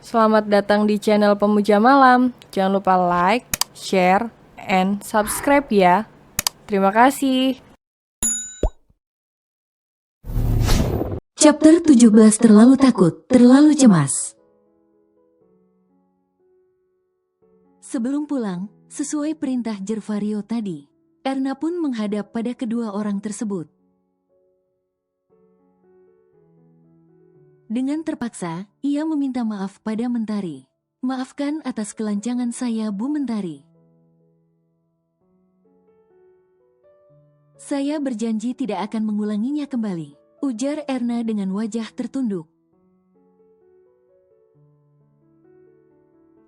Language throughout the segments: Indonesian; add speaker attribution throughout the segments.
Speaker 1: Selamat datang di channel Pemuja Malam. Jangan lupa like, share, and subscribe ya. Terima kasih.
Speaker 2: Chapter 17 Terlalu Takut, Terlalu Cemas. Sebelum pulang, sesuai perintah Gervario tadi, Erna pun menghadap pada kedua orang tersebut. Dengan terpaksa, ia meminta maaf pada Mentari. Maafkan atas kelancangan saya, Bu Mentari. Saya berjanji tidak akan mengulanginya kembali, ujar Erna dengan wajah tertunduk.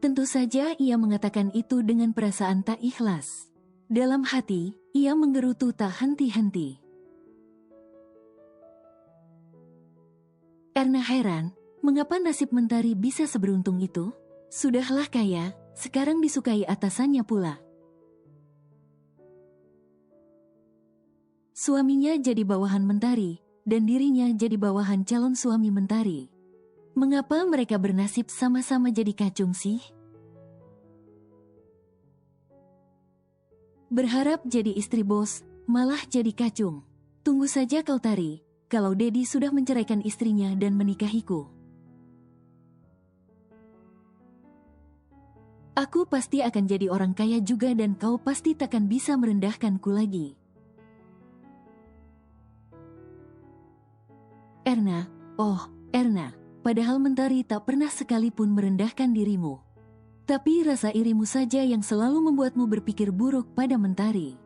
Speaker 2: Tentu saja ia mengatakan itu dengan perasaan tak ikhlas. Dalam hati, ia menggerutu tak henti-henti. Erna heran, mengapa nasib Mentari bisa seberuntung itu? Sudahlah kaya, sekarang disukai atasannya pula. Suaminya jadi bawahan Mentari, dan dirinya jadi bawahan calon suami Mentari. Mengapa mereka bernasib sama-sama jadi kacung sih? Berharap jadi istri bos, malah jadi kacung. Tunggu saja kau Tari, kalau Dedi sudah menceraikan istrinya dan menikahiku. Aku pasti akan jadi orang kaya juga dan kau pasti takkan bisa merendahkanku lagi. Erna, oh Erna, padahal Mentari tak pernah sekalipun merendahkan dirimu. Tapi rasa irimu saja yang selalu membuatmu berpikir buruk pada Mentari.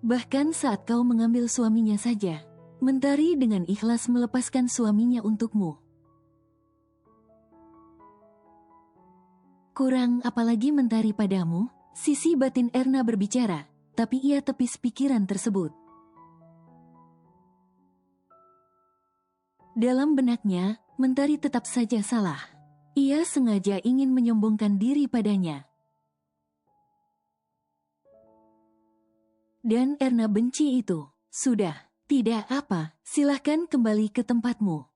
Speaker 2: Bahkan saat kau mengambil suaminya saja, Mentari dengan ikhlas melepaskan suaminya untukmu. Kurang apalagi Mentari padamu, sisi batin Erna berbicara, tapi ia tepis pikiran tersebut. Dalam benaknya, Mentari tetap saja salah. Ia sengaja ingin menyombongkan diri padanya. Dan Erna benci itu. Sudah, tidak apa, silahkan kembali ke tempatmu.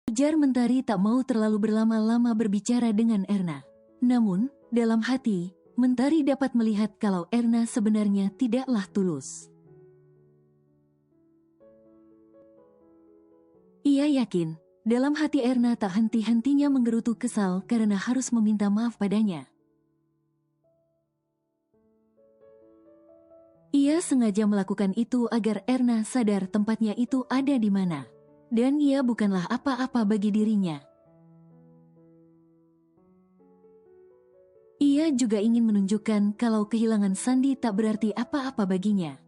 Speaker 2: Ujar Mentari tak mau terlalu berlama-lama berbicara dengan Erna. Namun, dalam hati, Mentari dapat melihat kalau Erna sebenarnya tidaklah tulus. Ia yakin, dalam hati Erna tak henti-hentinya menggerutu kesal karena harus meminta maaf padanya. Ia sengaja melakukan itu agar Erna sadar tempatnya itu ada di mana. Dan ia bukanlah apa-apa bagi dirinya. Ia juga ingin menunjukkan kalau kehilangan Sandi tak berarti apa-apa baginya.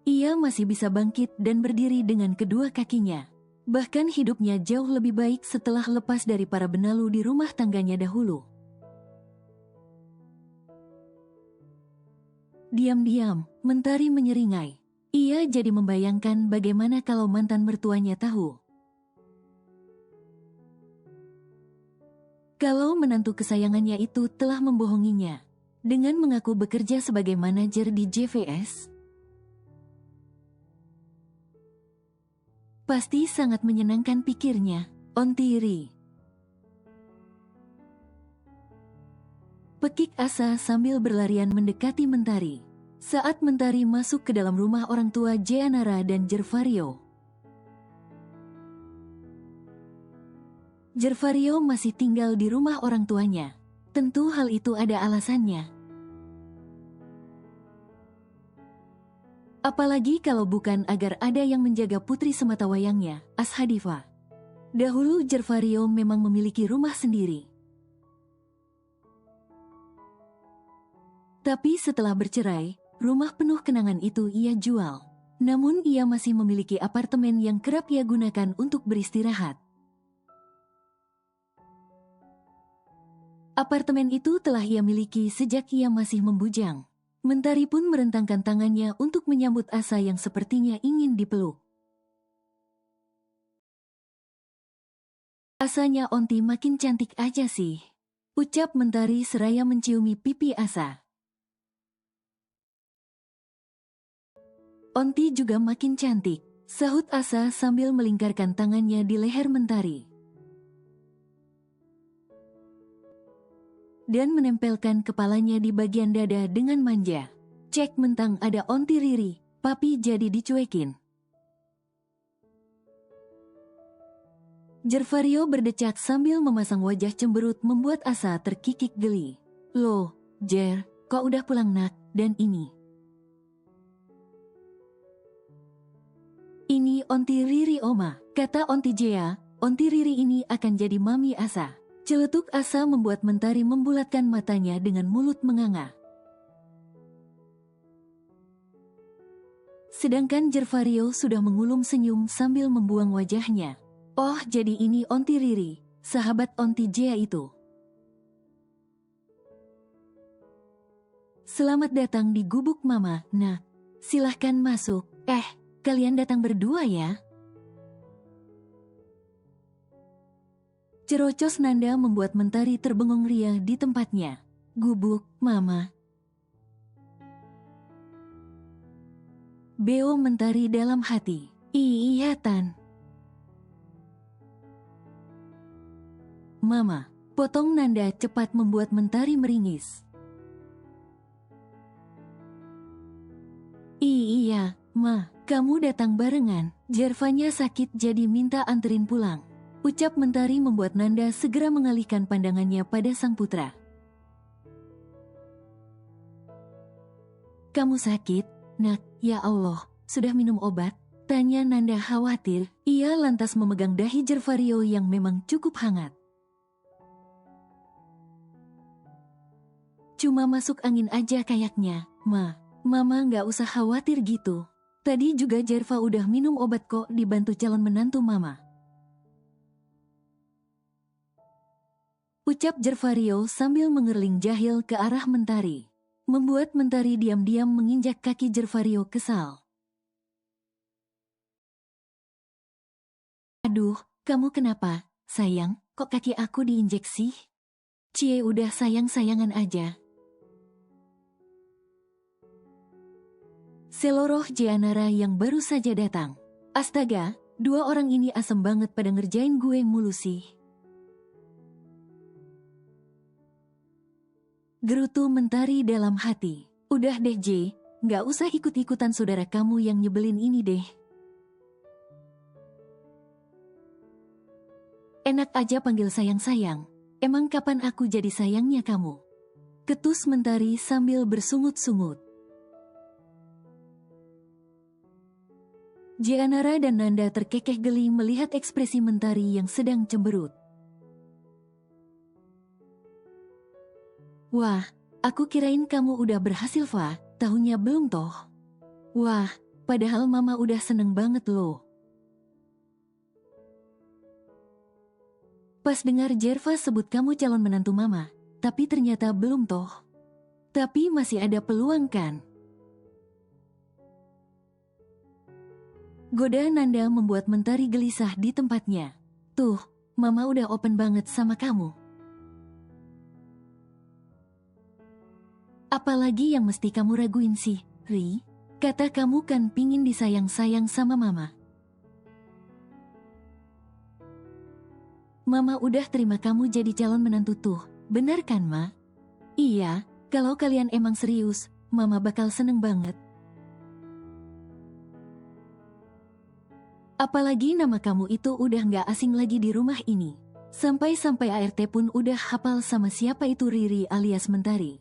Speaker 2: Ia masih bisa bangkit dan berdiri dengan kedua kakinya. Bahkan hidupnya jauh lebih baik setelah lepas dari para benalu di rumah tangganya dahulu. Diam-diam, Mentari menyeringai. Ia jadi membayangkan bagaimana kalau mantan mertuanya tahu. Kalau menantu kesayangannya itu telah membohonginya dengan mengaku bekerja sebagai manajer di JVS. Pasti sangat menyenangkan pikirnya, Ontiri. Pekik asa sambil berlarian mendekati Mentari. Saat Mentari masuk ke dalam rumah orang tua Jeanara dan Gervario. Gervario masih tinggal di rumah orang tuanya. Tentu hal itu ada alasannya. Apalagi kalau bukan agar ada yang menjaga putri sematawayangnya, Ashadifa. Dahulu Gervario memang memiliki rumah sendiri. Tapi setelah bercerai, rumah penuh kenangan itu ia jual. Namun ia masih memiliki apartemen yang kerap ia gunakan untuk beristirahat. Apartemen itu telah ia miliki sejak ia masih membujang. Mentari pun merentangkan tangannya untuk menyambut asa yang sepertinya ingin dipeluk. Asanya Onti makin cantik aja sih, ucap Mentari seraya menciumi pipi Asa. Onti juga makin cantik, sahut Asa sambil melingkarkan tangannya di leher Mentari. Dan menempelkan kepalanya di bagian dada dengan manja. Cek mentang ada Onti Riri, papi jadi dicuekin. Jervario berdecak sambil memasang wajah cemberut membuat Asa terkikik geli. Loh, Jer, kok udah pulang nak, dan ini? Ini Onti Riri Oma, kata Onti Jea, Onti Riri ini akan jadi mami Asa. Celetuk Asa membuat Mentari membulatkan matanya dengan mulut menganga. Sedangkan Jervario sudah mengulum senyum sambil membuang wajahnya. Oh, jadi ini Onti Riri, sahabat Onti Jea itu. Selamat datang di gubuk Mama, nak. Silahkan masuk. Kalian datang berdua ya? Cerocos Nanda membuat Mentari terbengong ria di tempatnya. Gubuk, Mama. Beo Mentari dalam hati. Iya Tan. Mama, potong Nanda cepat membuat Mentari meringis. Iya, Ma, kamu datang barengan. Jervanya sakit jadi minta anterin pulang. Ucap Mentari membuat Nanda segera mengalihkan pandangannya pada sang putra. Kamu sakit, nak? Ya Allah, sudah minum obat? Tanya Nanda khawatir. Ia lantas memegang dahi Jervario yang memang cukup hangat. Cuma masuk angin aja kayaknya, Ma. Mama nggak usah khawatir gitu. Tadi juga Jerva udah minum obat kok dibantu calon menantu Mama. Ucap Jervario sambil mengerling jahil ke arah Mentari. Membuat Mentari diam-diam menginjak kaki Jervario kesal. Aduh, kamu kenapa, sayang? Kok kaki aku diinjeksi? Cie udah sayang-sayangan aja. Seloroh Jeanara yang baru saja datang. Astaga, dua orang ini asem banget pada ngerjain gue mulu sih. Gerutu Mentari dalam hati. Udah deh J, gak usah ikut-ikutan saudara kamu yang nyebelin ini deh. Enak aja panggil sayang-sayang. Emang kapan aku jadi sayangnya kamu? Ketus Mentari sambil bersungut-sungut. Jeanara dan Nanda terkekeh geli melihat ekspresi Mentari yang sedang cemberut. Wah, aku kirain kamu udah berhasil, Fa. Tahunya belum toh. Wah, padahal Mama udah seneng banget loh. Pas dengar Jerva sebut kamu calon menantu Mama, tapi ternyata belum toh. Tapi masih ada peluang kan? Goda Nanda membuat Mentari gelisah di tempatnya. Tuh, Mama udah open banget sama kamu. Apalagi yang mesti kamu raguin sih, Ri? Kata kamu kan pingin disayang-sayang sama Mama. Mama udah terima kamu jadi calon menantu tuh, benar kan, Ma? Iya, kalau kalian emang serius, Mama bakal seneng banget. Apalagi nama kamu itu udah gak asing lagi di rumah ini. Sampai-sampai ART pun udah hafal sama siapa itu Riri alias Mentari.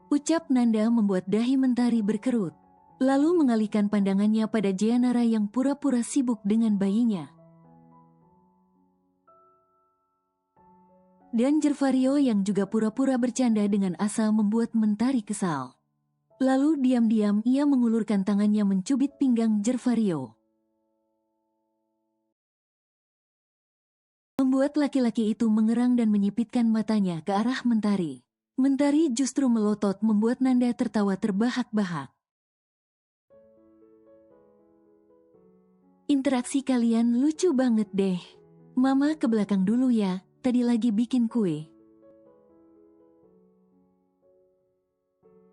Speaker 2: Ucap Nanda membuat dahi Mentari berkerut. Lalu mengalihkan pandangannya pada Jeanara yang pura-pura sibuk dengan bayinya. Dan Jervario yang juga pura-pura bercanda dengan Asa membuat Mentari kesal. Lalu diam-diam ia mengulurkan tangannya mencubit pinggang Jervario. Membuat laki-laki itu mengerang dan menyipitkan matanya ke arah Mentari. Mentari justru melotot membuat Nanda tertawa terbahak-bahak. Interaksi kalian lucu banget deh. Mama ke belakang dulu ya, tadi lagi bikin kue.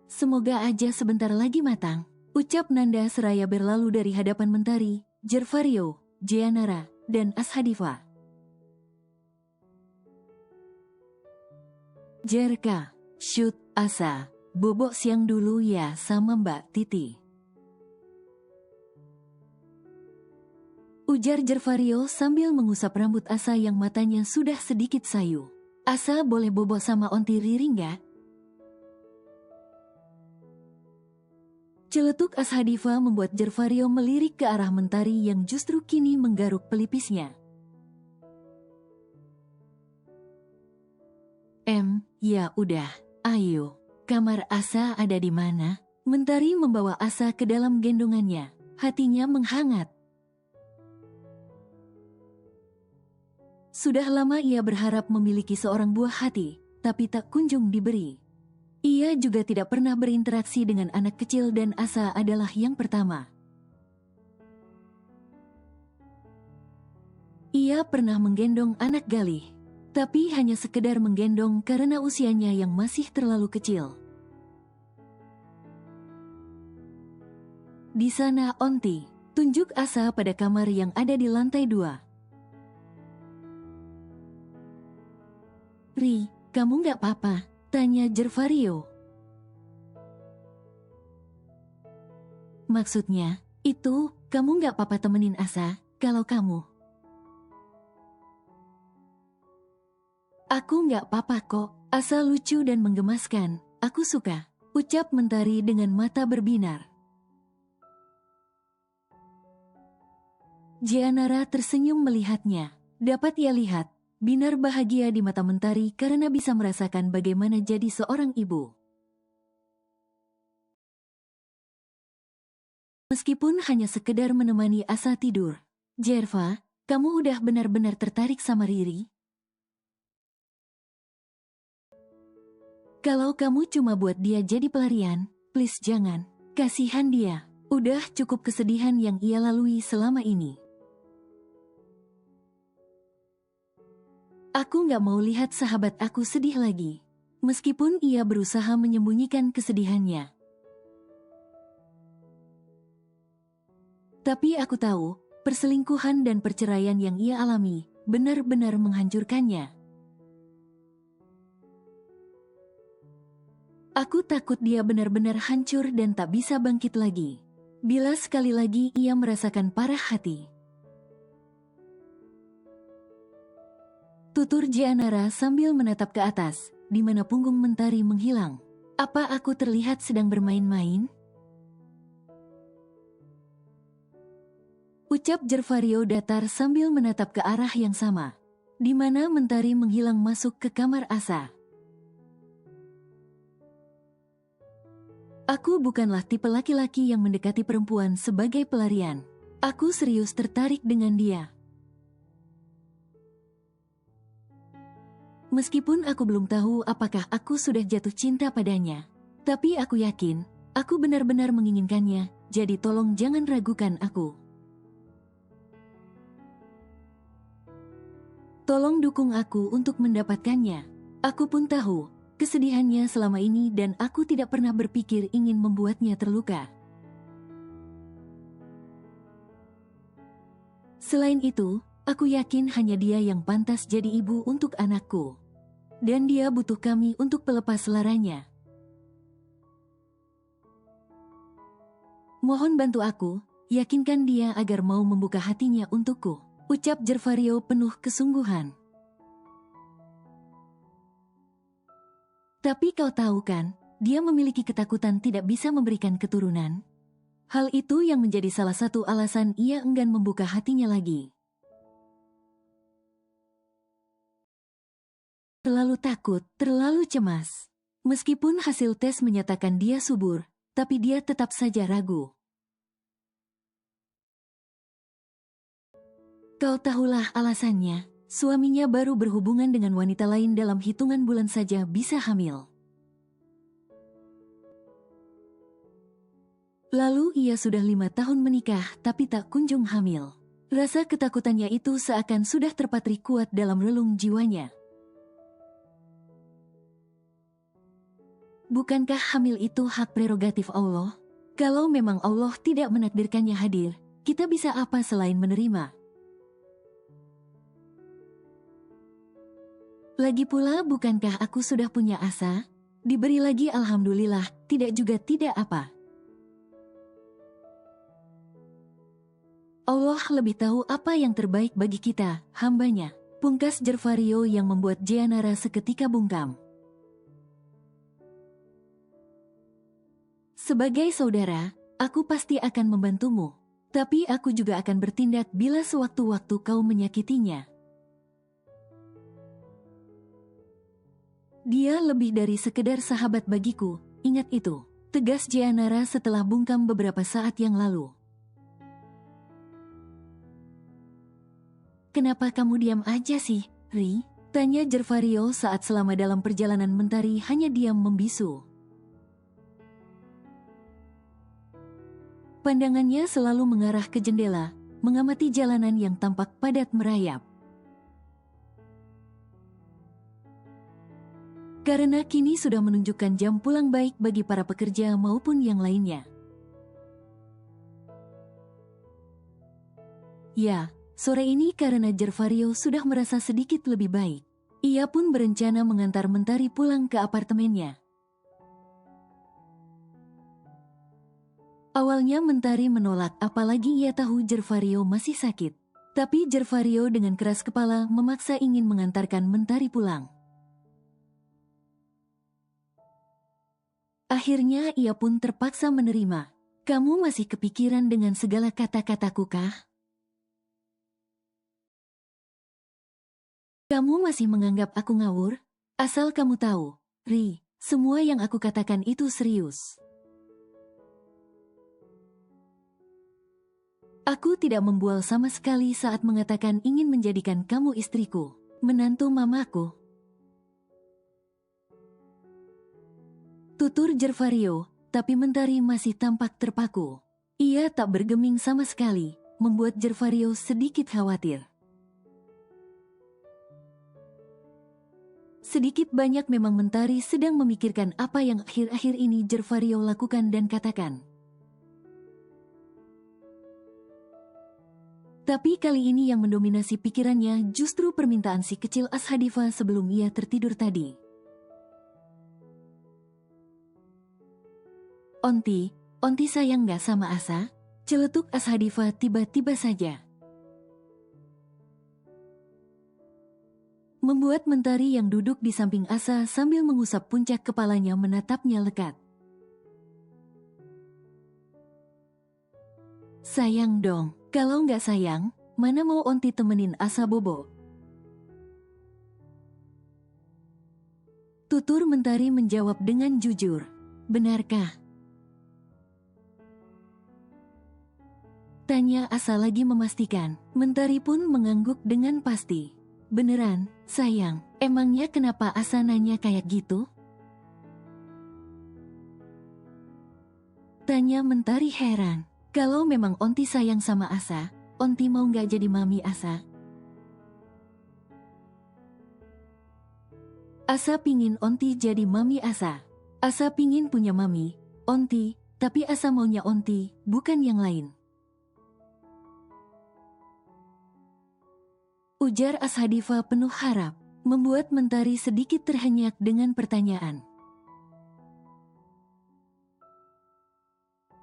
Speaker 2: Semoga aja sebentar lagi matang, ucap Nanda seraya berlalu dari hadapan Mentari, Jervario, Jeanara, dan Ashadiva. Jerka, shoot, Asa, bobok siang dulu ya sama Mbak Titi. Ujar Jervario sambil mengusap rambut Asa yang matanya sudah sedikit sayu. Asa boleh bobok sama onti Riri nggak? Celetuk Ashadiva membuat Jervario melirik ke arah Mentari yang justru kini menggaruk pelipisnya. Ya udah, ayo. Kamar Asa ada di mana? Mentari membawa Asa ke dalam gendongannya. Hatinya menghangat. Sudah lama ia berharap memiliki seorang buah hati, tapi tak kunjung diberi. Ia juga tidak pernah berinteraksi dengan anak kecil dan Asa adalah yang pertama. Ia pernah menggendong anak Galih, tapi hanya sekedar menggendong karena usianya yang masih terlalu kecil. Di sana onti, tunjuk Asa pada kamar yang ada di lantai 2. Ri, kamu nggak apa-apa? Tanya Jervario. Maksudnya, itu, kamu nggak apa-apa temenin Asa, kalau kamu. Aku nggak apa-apa kok, Asa lucu dan menggemaskan, aku suka, ucap Mentari dengan mata berbinar. Jeanara tersenyum melihatnya, dapat ia lihat, binar bahagia di mata Mentari karena bisa merasakan bagaimana jadi seorang ibu. Meskipun hanya sekedar menemani Asa tidur. Jerva, kamu udah benar-benar tertarik sama Riri? Kalau kamu cuma buat dia jadi pelarian, please jangan. Kasihan dia, udah cukup kesedihan yang ia lalui selama ini. Aku gak mau lihat sahabat aku sedih lagi. Meskipun ia berusaha menyembunyikan kesedihannya. Tapi aku tahu, perselingkuhan dan perceraian yang ia alami, benar-benar menghancurkannya. Aku takut dia benar-benar hancur dan tak bisa bangkit lagi. Bila sekali lagi ia merasakan parah hati. Tutur Jeanara sambil menatap ke atas, di mana punggung Mentari menghilang. Apa aku terlihat sedang bermain-main? Ucap Jervario datar sambil menatap ke arah yang sama, di mana Mentari menghilang masuk ke kamar Asa. Aku bukanlah tipe laki-laki yang mendekati perempuan sebagai pelarian. Aku serius tertarik dengan dia. Meskipun aku belum tahu apakah aku sudah jatuh cinta padanya, tapi aku yakin, aku benar-benar menginginkannya, jadi tolong jangan ragukan aku. Tolong dukung aku untuk mendapatkannya. Aku pun tahu kesedihannya selama ini dan aku tidak pernah berpikir ingin membuatnya terluka. Selain itu, aku yakin hanya dia yang pantas jadi ibu untuk anakku. Dan dia butuh kami untuk pelepas laranya. Mohon bantu aku, yakinkan dia agar mau membuka hatinya untukku. Ucap Jervario penuh kesungguhan. Tapi kau tahu kan, dia memiliki ketakutan tidak bisa memberikan keturunan. Hal itu yang menjadi salah satu alasan ia enggan membuka hatinya lagi. Terlalu takut, terlalu cemas. Meskipun hasil tes menyatakan dia subur, tapi dia tetap saja ragu. Kau tahulah alasannya, suaminya baru berhubungan dengan wanita lain dalam hitungan bulan saja bisa hamil. Lalu ia sudah 5 tahun menikah tapi tak kunjung hamil. Rasa ketakutannya itu seakan sudah terpatri kuat dalam relung jiwanya. Bukankah hamil itu hak prerogatif Allah? Kalau memang Allah tidak menakdirkannya hadir, kita bisa apa selain menerima? Lagi pula, bukankah aku sudah punya Asa? Diberi lagi alhamdulillah, tidak juga tidak apa. Allah lebih tahu apa yang terbaik bagi kita, hambanya. Pungkas Jervario yang membuat Jeanara seketika bungkam. Sebagai saudara, aku pasti akan membantumu. Tapi aku juga akan bertindak bila sewaktu-waktu kau menyakitinya. Dia lebih dari sekedar sahabat bagiku, ingat itu. Tegas Jeanara setelah bungkam beberapa saat yang lalu. Kenapa kamu diam aja sih, Ri? Tanya Jervario saat selama dalam perjalanan Mentari hanya diam membisu. Pandangannya selalu mengarah ke jendela, mengamati jalanan yang tampak padat merayap. Karena kini sudah menunjukkan jam pulang baik bagi para pekerja maupun yang lainnya. Ya, sore ini karena Jervario sudah merasa sedikit lebih baik. Ia pun berencana mengantar Mentari pulang ke apartemennya. Awalnya Mentari menolak apalagi ia tahu Jervario masih sakit. Tapi Jervario dengan keras kepala memaksa ingin mengantarkan Mentari pulang. Akhirnya ia pun terpaksa menerima. Kamu masih kepikiran dengan segala kata-kataku kah? Kamu masih menganggap aku ngawur? Asal kamu tahu, Ri, semua yang aku katakan itu serius. Aku tidak membual sama sekali saat mengatakan ingin menjadikan kamu istriku, menantu mamaku. Tutur Jervario, tapi Mentari masih tampak terpaku. Ia tak bergeming sama sekali, membuat Jervario sedikit khawatir. Sedikit banyak memang Mentari sedang memikirkan apa yang akhir-akhir ini Jervario lakukan dan katakan. Tapi kali ini yang mendominasi pikirannya justru permintaan si kecil Ashadifa sebelum ia tertidur tadi. Onti sayang gak sama Asa? Celetuk Ashadifa tiba-tiba saja. Membuat Mentari yang duduk di samping Asa sambil mengusap puncak kepalanya menatapnya lekat. Sayang dong, kalau nggak sayang, mana mau Onti temenin Asa bobo? Tutur Mentari menjawab dengan jujur. Benarkah? Tanya Asa lagi memastikan. Mentari pun mengangguk dengan pasti. Beneran, sayang, emangnya kenapa Asa nanya kayak gitu? Tanya Mentari heran. Kalau memang Onti sayang sama Asa, Onti mau nggak jadi mami Asa? Asa pingin Onti jadi mami Asa. Asa pingin punya mami, Onti, tapi Asa maunya Onti, bukan yang lain. Ujar Ashadifa penuh harap, membuat Mentari sedikit terhenyak dengan pertanyaan.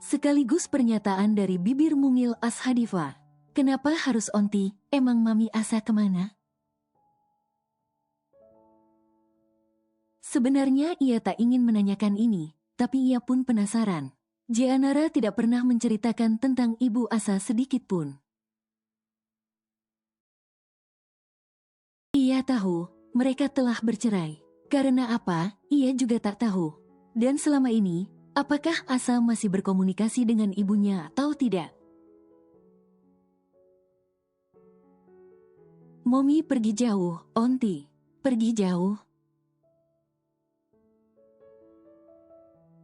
Speaker 2: Sekaligus pernyataan dari bibir mungil Ashadifa. Kenapa harus Onti, emang mami Asa kemana? Sebenarnya ia tak ingin menanyakan ini, tapi ia pun penasaran. Jeanara tidak pernah menceritakan tentang ibu Asa sedikit pun. Ia tahu, mereka telah bercerai. Karena apa, ia juga tak tahu. Dan selama ini, apakah Asa masih berkomunikasi dengan ibunya atau tidak? Momi pergi jauh, Onti. Pergi jauh?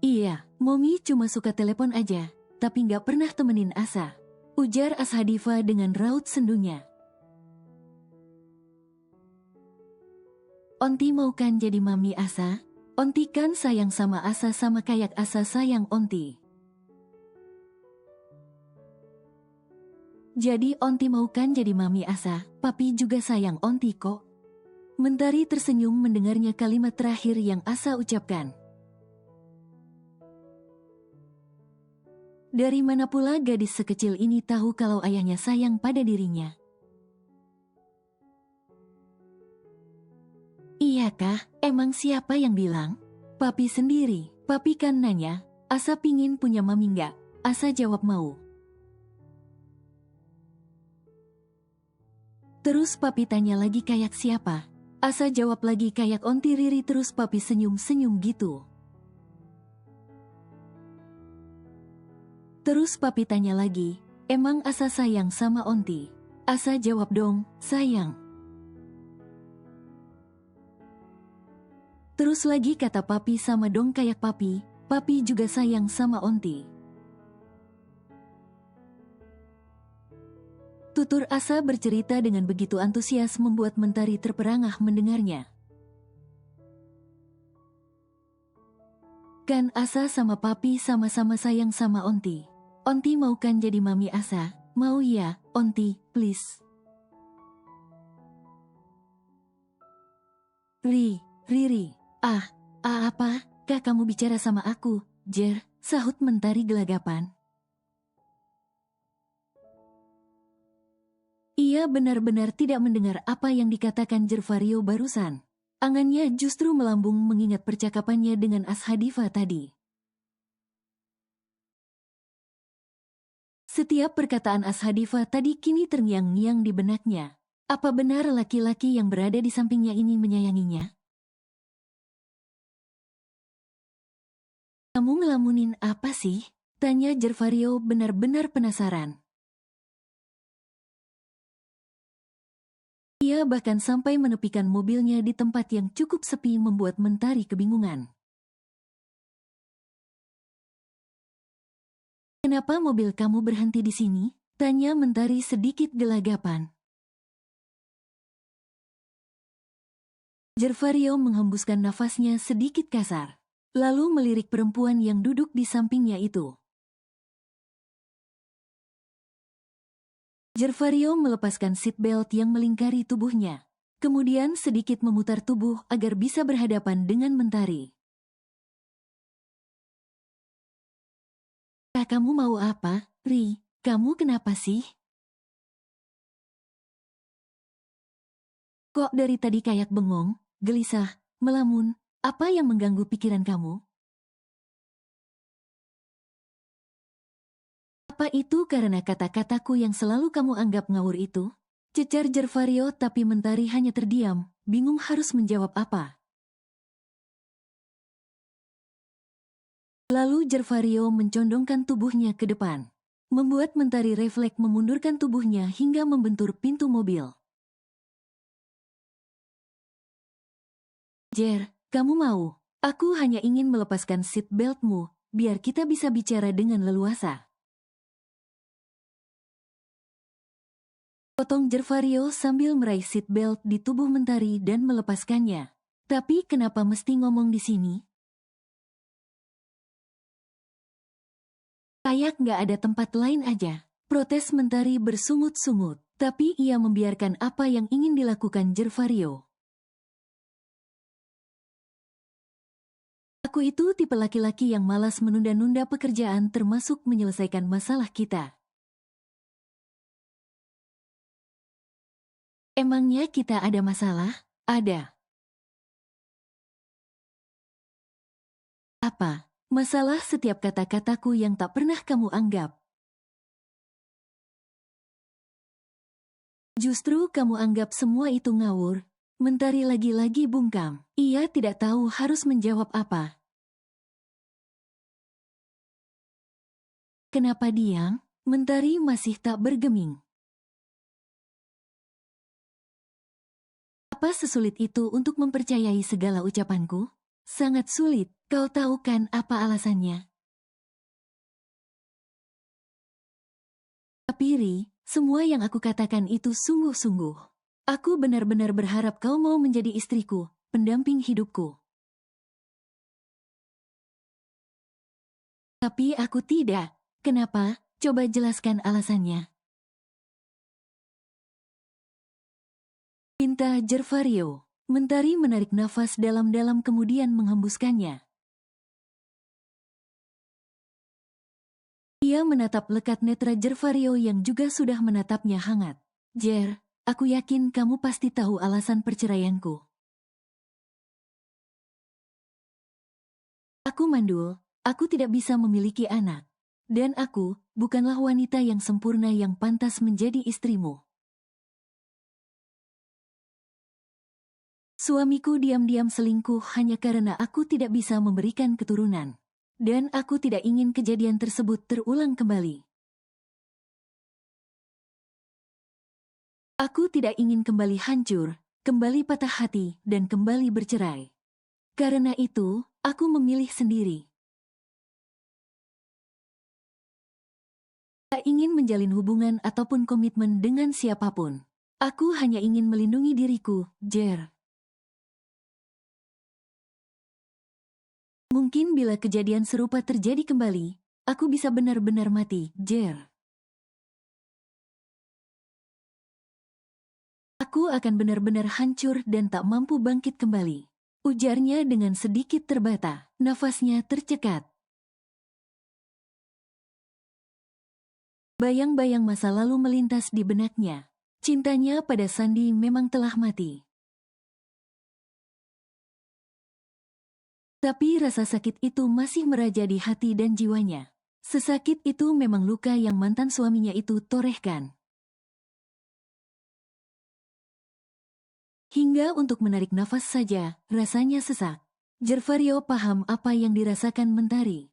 Speaker 2: Iya, Momi cuma suka telepon aja, tapi nggak pernah temenin Asa. Ujar Ashadifa dengan raut sendunya. Onti mau kan jadi mami Asa? Onti kan sayang sama Asa sama kayak Asa sayang Onti. Jadi Onti mau kan jadi mami Asa, papi juga sayang Onti kok. Mentari tersenyum mendengarnya kalimat terakhir yang Asa ucapkan. Dari mana pula gadis sekecil ini tahu kalau ayahnya sayang pada dirinya? Iya kah? Emang siapa yang bilang? Papi sendiri. Papi kan nanya, Asa pingin punya mami nggak? Asa jawab mau. Terus papi tanya lagi kayak siapa? Asa jawab lagi kayak Onti Riri, terus papi senyum-senyum gitu. Terus papi tanya lagi, emang Asa sayang sama Onti? Asa jawab dong, sayang. Terus lagi kata papi sama dong kayak papi juga sayang sama Onti. Tutur Asa bercerita dengan begitu antusias membuat Mentari terperangah mendengarnya. Kan Asa sama papi sama-sama sayang sama Onti. Onti mau kan jadi mami Asa? Mau ya, Onti, please. Riri. Apa? Kak kamu bicara sama aku, Jer, sahut Mentari gelagapan. Ia benar-benar tidak mendengar apa yang dikatakan Jervario barusan. Angannya justru melambung mengingat percakapannya dengan Ashadifa tadi. Setiap perkataan Ashadifa tadi kini terngiang-ngiang di benaknya. Apa benar laki-laki yang berada di sampingnya ini menyayanginya? Kamu ngelamunin apa sih? Tanya Jervario benar-benar penasaran. Ia bahkan sampai menepikan mobilnya di tempat yang cukup sepi membuat Mentari kebingungan. Kenapa mobil kamu berhenti di sini? Tanya Mentari sedikit gelagapan. Jervario menghembuskan nafasnya sedikit kasar, lalu melirik perempuan yang duduk di sampingnya itu. Jervario melepaskan seatbelt yang melingkari tubuhnya, kemudian sedikit memutar tubuh agar bisa berhadapan dengan Mentari. Kamu mau apa, Ri? Kamu kenapa sih? Kok dari tadi kayak bengong, gelisah, melamun? Apa yang mengganggu pikiran kamu? Apa itu karena kata-kataku yang selalu kamu anggap ngawur itu? Cecar Jervario, tapi Mentari hanya terdiam, bingung harus menjawab apa. Lalu Jervario mencondongkan tubuhnya ke depan, membuat Mentari refleks memundurkan tubuhnya hingga membentur pintu mobil. Jer, kamu mau? Aku hanya ingin melepaskan seat beltmu, biar kita bisa bicara dengan leluasa. Potong Jervario sambil meraih seat belt di tubuh Mentari dan melepaskannya. Tapi kenapa mesti ngomong di sini? Kayak nggak ada tempat lain aja. Protes Mentari bersungut-sungut, tapi ia membiarkan apa yang ingin dilakukan Jervario. Aku itu tipe laki-laki yang malas menunda-nunda pekerjaan termasuk menyelesaikan masalah kita. Emangnya kita ada masalah? Ada. Apa? Masalah setiap kata-kataku yang tak pernah kamu anggap. Justru kamu anggap semua itu ngawur. Mentari lagi-lagi bungkam. Ia tidak tahu harus menjawab apa. Kenapa diam? Mentari masih tak bergeming. Apa sesulit itu untuk mempercayai segala ucapanku? Sangat sulit. Kau tahu kan apa alasannya? Tapi Ri, semua yang aku katakan itu sungguh-sungguh. Aku benar-benar berharap kau mau menjadi istriku, pendamping hidupku. Tapi aku tidak. Kenapa? Coba jelaskan alasannya. Pinta Jervario. Mentari menarik nafas dalam-dalam kemudian menghembuskannya. Ia menatap lekat netra Jervario yang juga sudah menatapnya hangat. Jer, aku yakin kamu pasti tahu alasan perceraianku. Aku mandul, aku tidak bisa memiliki anak. Dan aku, bukanlah wanita yang sempurna yang pantas menjadi istrimu. Suamiku diam-diam selingkuh hanya karena aku tidak bisa memberikan keturunan. Dan aku tidak ingin kejadian tersebut terulang kembali. Aku tidak ingin kembali hancur, kembali patah hati, dan kembali bercerai. Karena itu, aku memilih sendiri. Tak ingin menjalin hubungan ataupun komitmen dengan siapapun. Aku hanya ingin melindungi diriku, Jer. Mungkin bila kejadian serupa terjadi kembali, aku bisa benar-benar mati, Jer. Aku akan benar-benar hancur dan tak mampu bangkit kembali. Ujarnya dengan sedikit terbata, nafasnya tercekat. Bayang-bayang masa lalu melintas di benaknya. Cintanya pada Sandi memang telah mati. Tapi rasa sakit itu masih meraja di hati dan jiwanya. Sesakit itu memang luka yang mantan suaminya itu torehkan. Hingga untuk menarik nafas saja, rasanya sesak. Jervario paham apa yang dirasakan Mentari.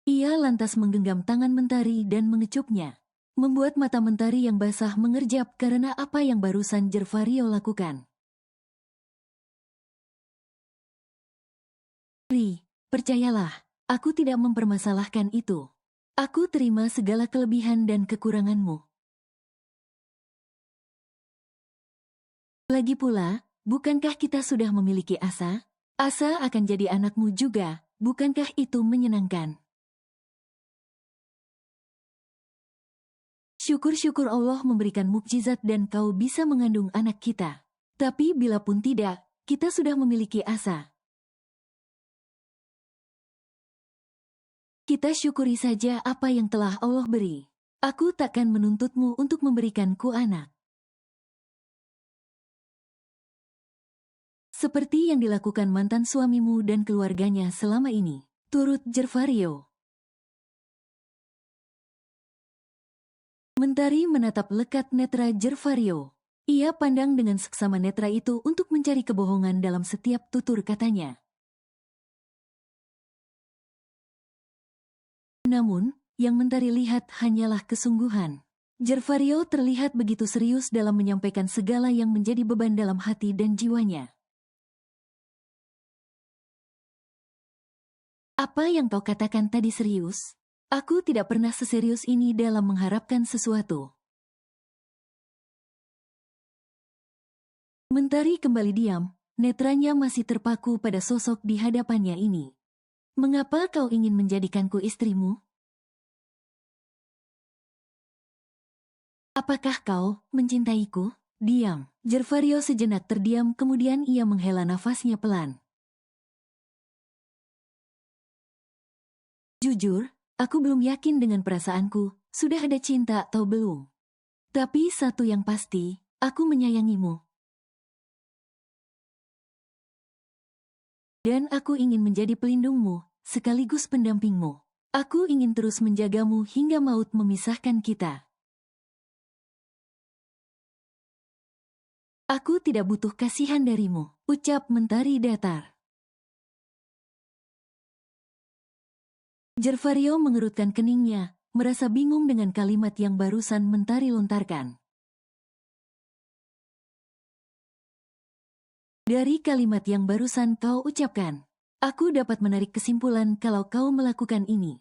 Speaker 2: Ia lantas menggenggam tangan Mentari dan mengecupnya. Membuat mata Mentari yang basah mengerjap karena apa yang barusan Jervario lakukan. Ri, percayalah, aku tidak mempermasalahkan itu. Aku terima segala kelebihan dan kekuranganmu. Lagi pula, bukankah kita sudah memiliki Asa? Asa akan jadi anakmu juga, bukankah itu menyenangkan? Syukur-syukur Allah memberikan mukjizat dan kau bisa mengandung anak kita. Tapi bila pun tidak, kita sudah memiliki Asa. Kita syukuri saja apa yang telah Allah beri. Aku takkan menuntutmu untuk memberikanku anak. Seperti yang dilakukan mantan suamimu dan keluarganya selama ini. Turut Jervario. Mentari menatap lekat netra Jervario. Ia pandang dengan seksama netra itu untuk mencari kebohongan dalam setiap tutur katanya. Namun, yang Mentari lihat hanyalah kesungguhan. Jervario terlihat begitu serius dalam menyampaikan segala yang menjadi beban dalam hati dan jiwanya. Apa yang kau katakan tadi serius? Aku tidak pernah seserius ini dalam mengharapkan sesuatu. Mentari kembali diam, netranya masih terpaku pada sosok di hadapannya ini. Mengapa kau ingin menjadikanku istrimu? Apakah kau mencintaiku? Diam. Jervario sejenak terdiam kemudian ia menghela nafasnya pelan. Jujur, aku belum yakin dengan perasaanku, sudah ada cinta atau belum. Tapi satu yang pasti, aku menyayangimu. Dan aku ingin menjadi pelindungmu, sekaligus pendampingmu. Aku ingin terus menjagamu hingga maut memisahkan kita. Aku tidak butuh kasihan darimu, ucap Mentari datar. Jervario mengerutkan keningnya, merasa bingung dengan kalimat yang barusan Mentari lontarkan. Dari kalimat yang barusan kau ucapkan, aku dapat menarik kesimpulan kalau kau melakukan ini.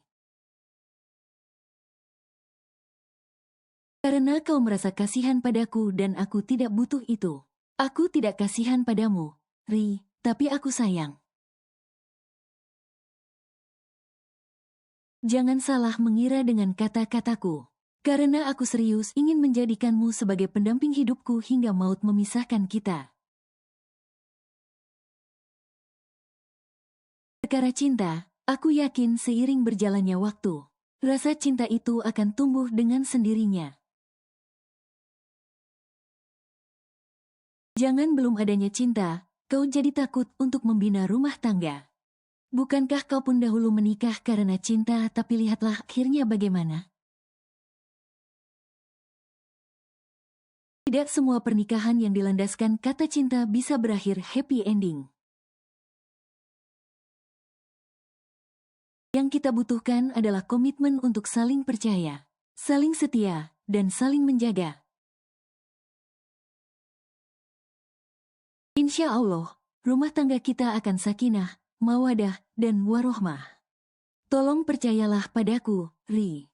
Speaker 2: Karena kau merasa kasihan padaku dan aku tidak butuh itu. Aku tidak kasihan padamu, Ri, tapi aku sayang. Jangan salah mengira dengan kata-kataku. Karena aku serius ingin menjadikanmu sebagai pendamping hidupku hingga maut memisahkan kita. Perkara cinta, aku yakin seiring berjalannya waktu, rasa cinta itu akan tumbuh dengan sendirinya. Jangan belum adanya cinta, kau jadi takut untuk membina rumah tangga. Bukankah kau pun dahulu menikah karena cinta, tapi lihatlah akhirnya bagaimana? Tidak semua pernikahan yang dilandaskan kata cinta bisa berakhir happy ending. Yang kita butuhkan adalah komitmen untuk saling percaya, saling setia, dan saling menjaga. Insya Allah, rumah tangga kita akan sakinah, mawadah, dan warohmah. Tolong percayalah padaku, Ri.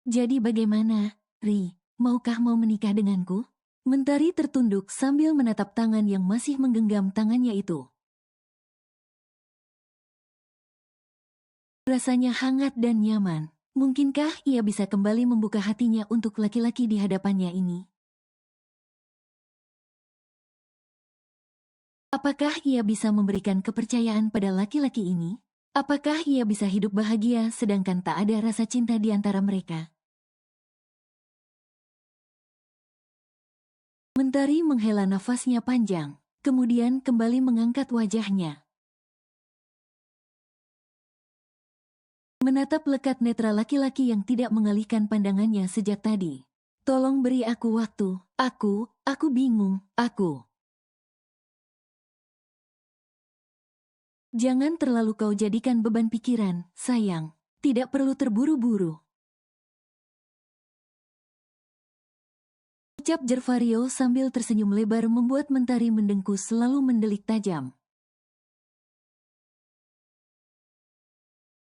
Speaker 2: Jadi bagaimana, Ri? Maukah mau menikah denganku? Mentari tertunduk sambil menatap tangan yang masih menggenggam tangannya itu. Rasanya hangat dan nyaman. Mungkinkah ia bisa kembali membuka hatinya untuk laki-laki di hadapannya ini? Apakah ia bisa memberikan kepercayaan pada laki-laki ini? Apakah ia bisa hidup bahagia sedangkan tak ada rasa cinta di antara mereka? Mentari menghela nafasnya panjang, kemudian kembali mengangkat wajahnya. Menatap lekat netra laki-laki yang tidak mengalihkan pandangannya sejak tadi. Tolong beri aku waktu, aku bingung, aku. Jangan terlalu kau jadikan beban pikiran, sayang. Tidak perlu terburu-buru. Ucap Jervario sambil tersenyum lebar membuat Mentari mendengku selalu mendelik tajam.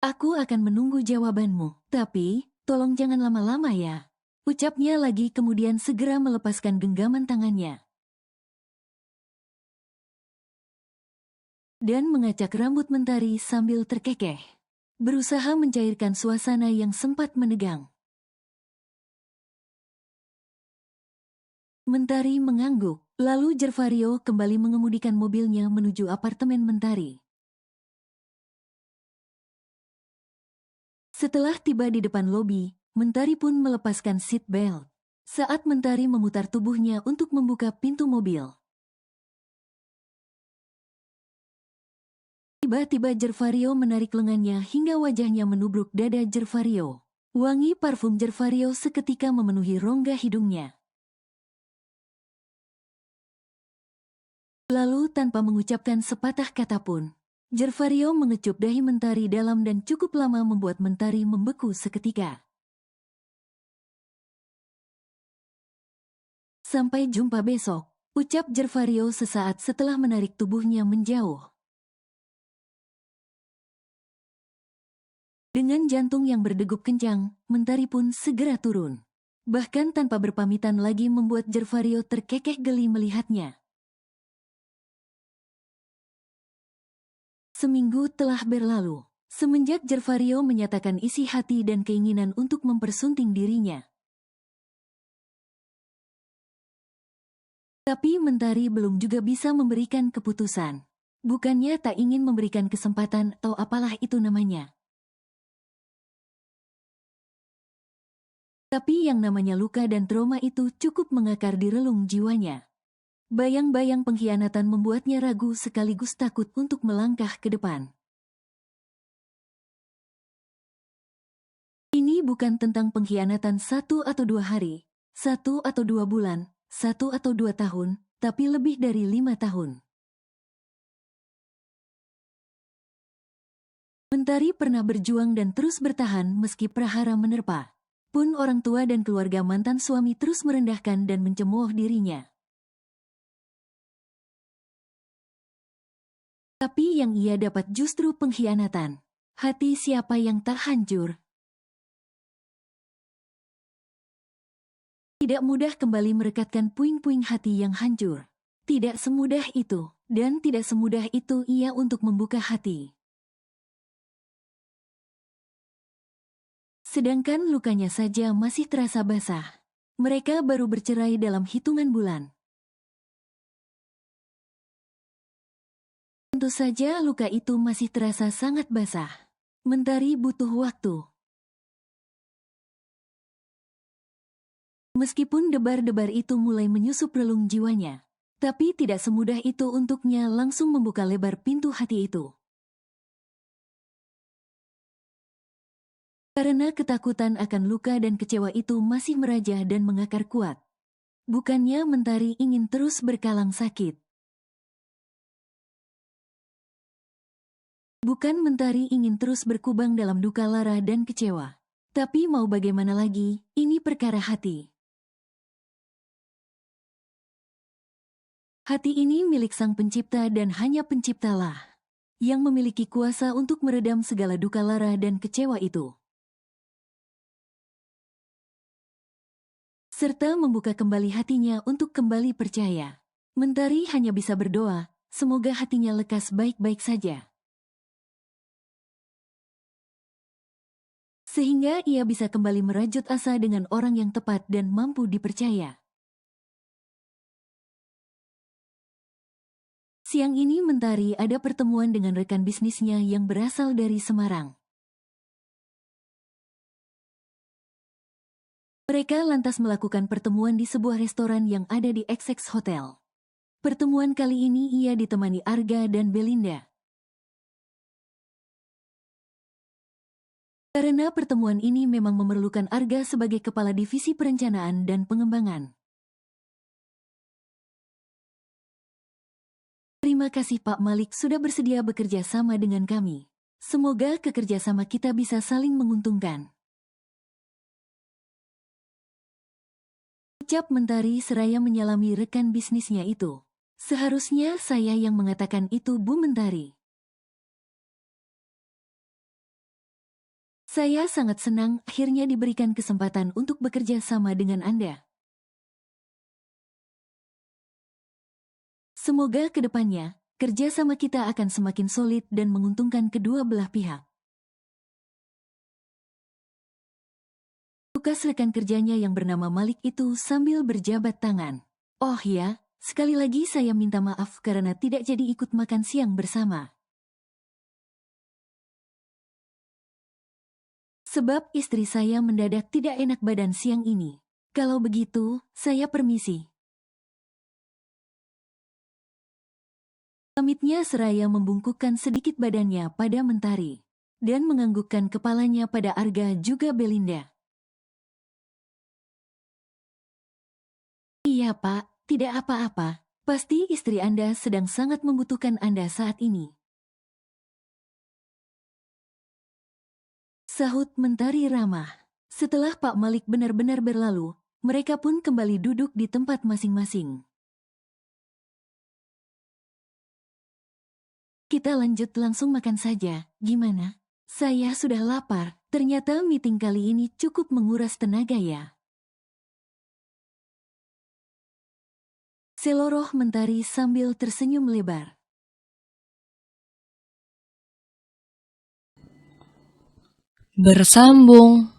Speaker 2: Aku akan menunggu jawabanmu, tapi tolong jangan lama-lama ya. Ucapnya lagi kemudian segera melepaskan genggaman tangannya. Dan mengacak rambut Mentari sambil terkekeh. Berusaha mencairkan suasana yang sempat menegang. Mentari mengangguk, lalu Jervario kembali mengemudikan mobilnya menuju apartemen Mentari. Setelah tiba di depan lobi, Mentari pun melepaskan seat belt. Saat Mentari memutar tubuhnya untuk membuka pintu mobil. Tiba-tiba Jervario menarik lengannya hingga wajahnya menubruk dada Jervario. Wangi parfum Jervario seketika memenuhi rongga hidungnya. Lalu tanpa mengucapkan sepatah kata pun, Jervario mengecup dahi Mentari dalam dan cukup lama membuat Mentari membeku seketika. Sampai jumpa besok, ucap Jervario sesaat setelah menarik tubuhnya menjauh. Dengan jantung yang berdegup kencang, Mentari pun segera turun. Bahkan tanpa berpamitan lagi membuat Jervario terkekeh geli melihatnya. Seminggu telah berlalu, semenjak Jervario menyatakan isi hati dan keinginan untuk mempersunting dirinya. Tapi Mentari belum juga bisa memberikan keputusan. Bukannya tak ingin memberikan kesempatan atau apalah itu namanya. Tapi yang namanya luka dan trauma itu cukup mengakar di relung jiwanya. Bayang-bayang pengkhianatan membuatnya ragu sekaligus takut untuk melangkah ke depan. Ini bukan tentang pengkhianatan 1 atau 2 hari, 1 atau 2 bulan, 1 atau 2 tahun, tapi lebih dari 5 tahun. Mentari pernah berjuang dan terus bertahan meski prahara menerpa. Pun orang tua dan keluarga mantan suami terus merendahkan dan mencemooh dirinya. Tapi yang ia dapat justru pengkhianatan. Hati siapa yang tak hancur? Tidak mudah kembali merekatkan puing-puing hati yang hancur. Tidak semudah itu, dan tidak semudah itu ia untuk membuka hati. Sedangkan lukanya saja masih terasa basah. Mereka baru bercerai dalam hitungan bulan. Tentu saja luka itu masih terasa sangat basah. Mentari butuh waktu. Meskipun debar-debar itu mulai menyusup relung jiwanya, tapi tidak semudah itu untuknya langsung membuka lebar pintu hati itu. Karena ketakutan akan luka dan kecewa itu masih merajah dan mengakar kuat. Bukannya Mentari ingin terus berkalang sakit. Bukan Mentari ingin terus berkubang dalam duka lara dan kecewa. Tapi mau bagaimana lagi, ini perkara hati. Hati ini milik Sang Pencipta dan hanya Penciptalah yang memiliki kuasa untuk meredam segala duka lara dan kecewa itu. Serta membuka kembali hatinya untuk kembali percaya. Mentari hanya bisa berdoa, semoga hatinya lekas baik-baik saja. Sehingga ia bisa kembali merajut asa dengan orang yang tepat dan mampu dipercaya. Siang ini Mentari ada pertemuan dengan rekan bisnisnya yang berasal dari Semarang. Mereka lantas melakukan pertemuan di sebuah restoran yang ada di XX Hotel. Pertemuan kali ini ia ditemani Arga dan Belinda. Karena pertemuan ini memang memerlukan Arga sebagai kepala divisi perencanaan dan pengembangan. Terima kasih Pak Malik sudah bersedia bekerja sama dengan kami. Semoga kerjasama kita bisa saling menguntungkan. Ucap Mentari seraya menyalami rekan bisnisnya itu. Seharusnya saya yang mengatakan itu, Bu Mentari. Saya sangat senang akhirnya diberikan kesempatan untuk bekerja sama dengan Anda. Semoga ke depannya, kerjasama kita akan semakin solid dan menguntungkan kedua belah pihak. Tukas rekan kerjanya yang bernama Malik itu sambil berjabat tangan. Oh ya, sekali lagi saya minta maaf karena tidak jadi ikut makan siang bersama. Sebab istri saya mendadak tidak enak badan siang ini. Kalau begitu, saya permisi. Pamitnya seraya membungkukkan sedikit badannya pada Mentari dan menganggukkan kepalanya pada Arga juga Belinda. Iya Pak, tidak apa-apa. Pasti istri Anda sedang sangat membutuhkan Anda saat ini. Sahut Mentari ramah. Setelah Pak Malik benar-benar berlalu, mereka pun kembali duduk di tempat masing-masing. Kita lanjut langsung makan saja, gimana? Saya sudah lapar, ternyata meeting kali ini cukup menguras tenaga ya. Seloroh Mentari sambil tersenyum lebar.
Speaker 1: Bersambung.